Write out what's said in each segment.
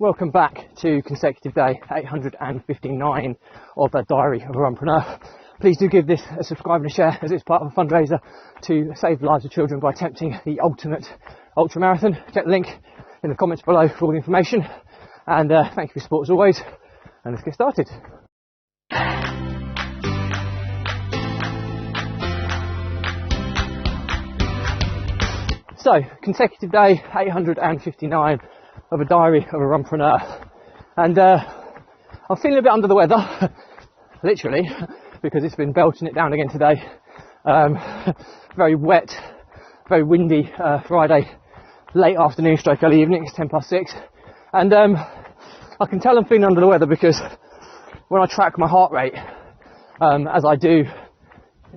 Welcome back to consecutive day 859 of the Diary of a Runpreneur. Please do give this a subscribe and a share, as it's part of a fundraiser to save the lives of children by attempting the ultimate ultra marathon. Check the link in the comments below for all the information, and thank you for your support as always, and let's get started. So, consecutive day 859 of a Diary of a Runpreneur, and I'm feeling a bit under the weather, literally, because it's been belting it down again today. Very wet, very windy Friday late afternoon stroke early evening. It's 6:10, and I can tell I'm feeling under the weather because when I track my heart rate, as I do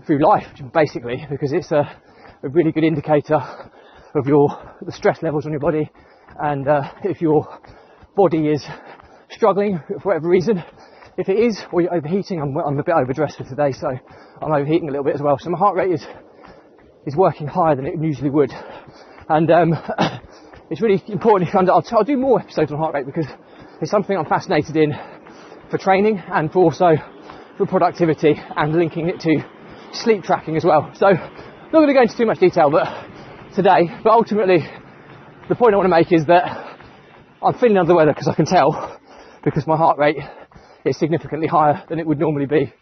through life basically, because it's a really good indicator of the stress levels on your body, and if your body is struggling for whatever reason. If it is, or you're overheating, I'm a bit overdressed for today, so I'm overheating a little bit as well. So my heart rate is working higher than it usually would, and it's really important. I'll do more episodes on heart rate because it's something I'm fascinated in for training and also for productivity, and linking it to sleep tracking as well. So not going to go into too much detail, but ultimately the point I want to make is that I'm feeling under the weather because I can tell, because my heart rate is significantly higher than it would normally be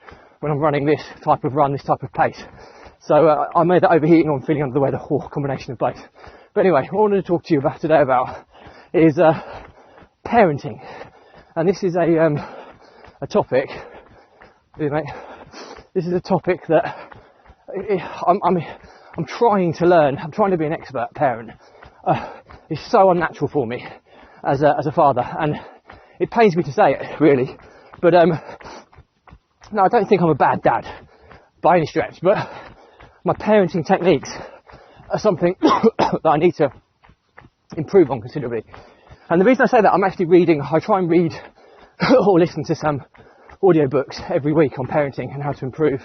when I'm running this type of run, this type of pace. So I'm either overheating or I'm feeling under the weather, or a combination of both. But anyway, what I wanted to talk to you about today is parenting, and this is a topic. This is a topic that I'm trying to learn. I'm trying to be an expert parent. It's so unnatural for me as a father, and it pains me to say it, really. But no, I don't think I'm a bad dad by any stretch, but my parenting techniques are something that I need to improve on considerably. And the reason I say that, I try and read or listen to some audiobooks every week on parenting and how to improve.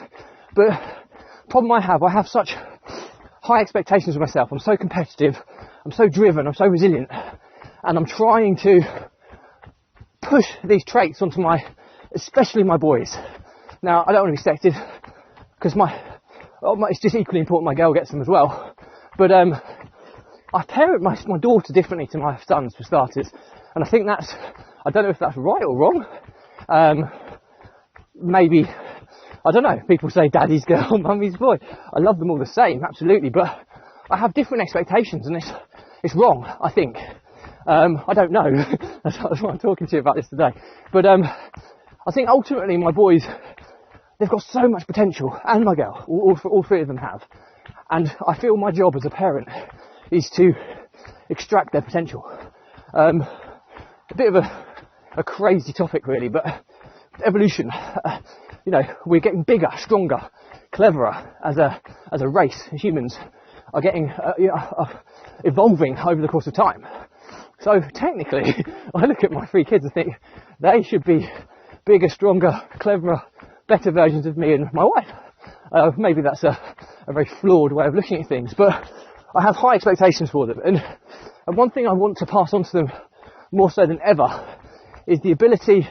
But the problem I have such high expectations of myself. I'm so competitive, I'm so driven, I'm so resilient, and I'm trying to push these traits onto especially my boys. Now, I don't want to be sexist, because it's just equally important my girl gets them as well. But I parent my daughter differently to my sons, for starters, and I think I don't know if that's right or wrong. Maybe, I don't know, people say daddy's girl, mummy's boy. I love them all the same, absolutely, but I have different expectations, and it's wrong, I think. I don't know. That's why I'm talking to you about this today. But I think ultimately my boys, they've got so much potential, and my girl, all three of them have. And I feel my job as a parent is to extract their potential. A bit of a crazy topic, really, but evolution. We're getting bigger, stronger, cleverer as a race. Humans are getting evolving over the course of time. So technically, I look at my three kids and think they should be bigger, stronger, cleverer, better versions of me and my wife. Maybe that's a very flawed way of looking at things, but I have high expectations for them. And one thing I want to pass on to them more so than ever is the ability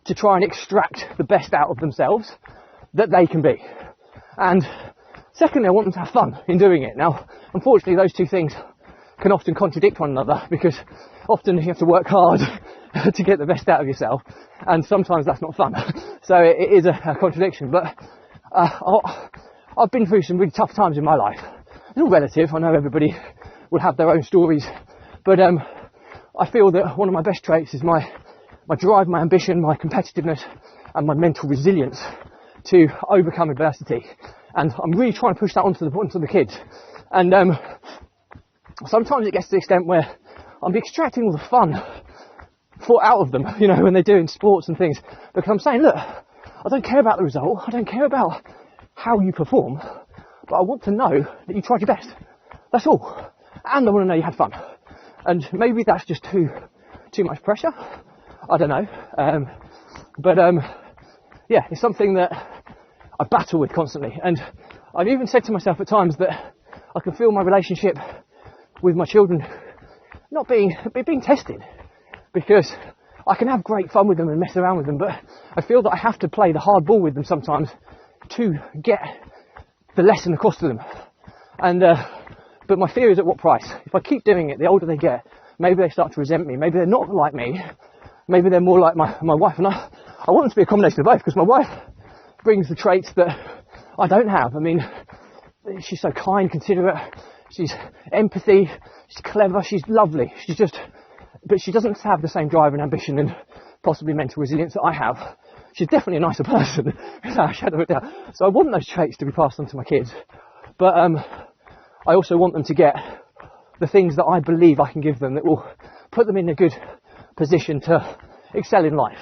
to try and extract the best out of themselves that they can be. And secondly, I want them to have fun in doing it. Now, unfortunately, those two things can often contradict one another, because often you have to work hard to get the best out of yourself, and sometimes that's not fun. So it is a contradiction. But I've been through some really tough times in my life. It's all relative. I know everybody will have their own stories, but I feel that one of my best traits is my drive, my ambition, my competitiveness, and my mental resilience to overcome adversity. And I'm really trying to push that onto the kids. And sometimes it gets to the extent where I'm extracting all the fun out of them, when they're doing sports and things. Because I'm saying, look, I don't care about the result, I don't care about how you perform, but I want to know that you tried your best. That's all. And I want to know you had fun. And maybe that's just too much pressure. I don't know. But it's something that I battle with constantly. And I've even said to myself at times that I can feel my relationship with my children not being tested, because I can have great fun with them and mess around with them, but I feel that I have to play the hard ball with them sometimes to get the lesson across to them. And but my fear is at what price? If I keep doing it, the older they get, maybe they start to resent me. Maybe they're not like me. Maybe they're more like my wife. And I want them to be a combination of both, because my wife brings the traits that I don't have. I mean, she's so kind, considerate. She's empathy. She's clever. She's lovely. But she doesn't have the same drive and ambition and possibly mental resilience that I have. She's definitely a nicer person, without a shadow of a doubt. So I want those traits to be passed on to my kids. But I also want them to get the things that I believe I can give them that will put them in a good position to excel in life.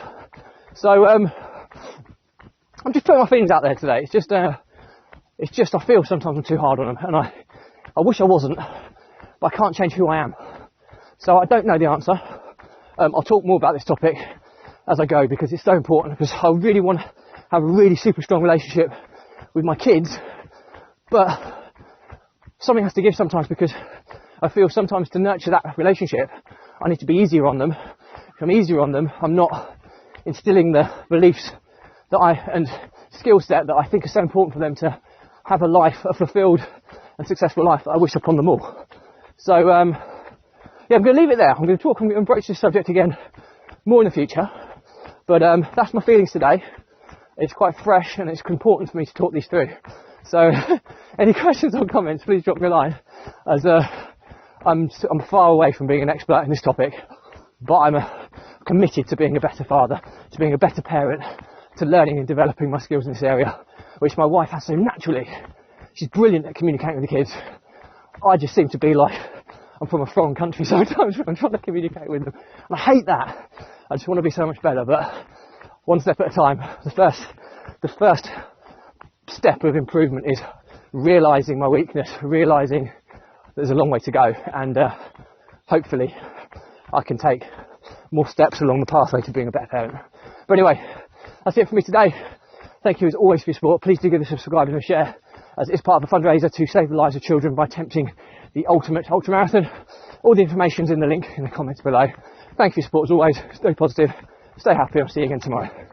So I'm just putting my feelings out there today. It's just I feel sometimes I'm too hard on them, and I wish I wasn't, but I can't change who I am. So I don't know the answer. I'll talk more about this topic as I go, because it's so important, because I really want to have a really super strong relationship with my kids, but something has to give sometimes, because I feel sometimes to nurture that relationship I need to be easier on them. If I'm easier on them, I'm not instilling the beliefs and skill set that I think are so important for them to have a fulfilled and successful life that I wish upon them all. So yeah, I'm going to leave it there. I'm going to broach this subject again more in the future, but that's my feelings today. It's quite fresh, and it's important for me to talk these through. So any questions or comments, please drop me a line, as I'm far away from being an expert in this topic, but I'm committed to being a better father, to being a better parent, to learning and developing my skills in this area, which my wife has so naturally. She's brilliant at communicating with the kids. I just seem to be like, I'm from a foreign country sometimes when I'm trying to communicate with them. And I hate that. I just want to be so much better, but one step at a time. The first step of improvement is realising my weakness, realising there's a long way to go, and hopefully I can take more steps along the pathway to being a better parent. But anyway, that's it for me today. Thank you as always for your support. Please do give us a subscribe and a share, as it's part of a fundraiser to save the lives of children by attempting the ultimate ultramarathon. All the information's in the link in the comments below. Thank you for your support as always. Stay positive, stay happy. I'll see you again tomorrow.